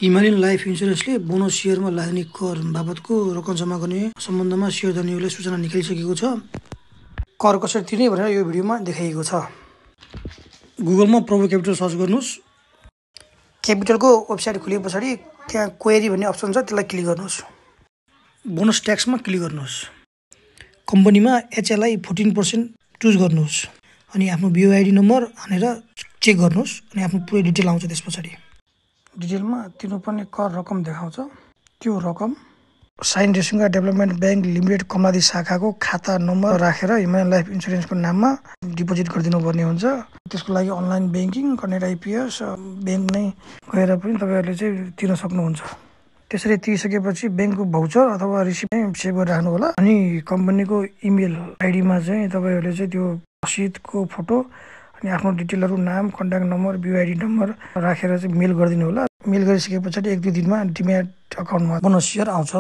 Himalayan life इन्सुरेन्सले bonus सेयरमा लाग्ने कर बाबतको रकम जम्मा गर्ने सम्बन्धमा सेयरधनीहरूलाई सूचना निकालिसकेको छ। कर कसरी तिर्ने भनेर यो भिडियोमा देखाइएको छ। गुगलमा प्रभु क्यापिटल सर्च गर्नुहोस्। क्यापिटलको वेबसाइट खुले पछाडि त्यहाँ क्वेरी भन्ने अप्सन छ, त्यसलाई क्लिक गर्नुहोस्। बोनस ट्याक्समा क्लिक गर्नुहोस्। कम्पनीमा HLI 14% चुज गर्नुहोस् अनि आफ्नो BOID नम्बर हानेर चेक गर्नुहोस् अनि आफ्नो पुरै डिटेल आउँछ। त्यस पछाडि डिटेलमा तिर्नुपर्ने कर रकम देखाउँछ। त्यो रकम Shine Resunga Development Bank Limited Kamaladi शाखाको खाता नम्बर राखेर हिमालयन लाइफ इन्सुरेन्सको नाममा डिपोजिट गरिदिनु पर्ने हुन्छ। त्यसको लागि online banking, connect IPS bank नै गएर पनि तपाईँहरूले चाहिँ तिर्न सक्नुहुन्छ। त्यसरी तिरिसकेपछि ब्याङ्कको भाउचर अथवा रिसिप्ट नै सेभ गरेर राख्नु होला। अनि कम्पनीको इमेल आइडीमा चाहिँ तपाईँहरूले चाहिँ त्यो रसिदको फोटो अनि आफ्नो डिटेलहरू, नाम, कन्ट्याक्ट नम्बर, BOID नम्बर राखेर चाहिँ मेल गरिदिनु होला। मेल गरिसके पछाडि 1-2 दिनमा डिम्याट अकाउन्टमा बोनस सेयर आउँछ।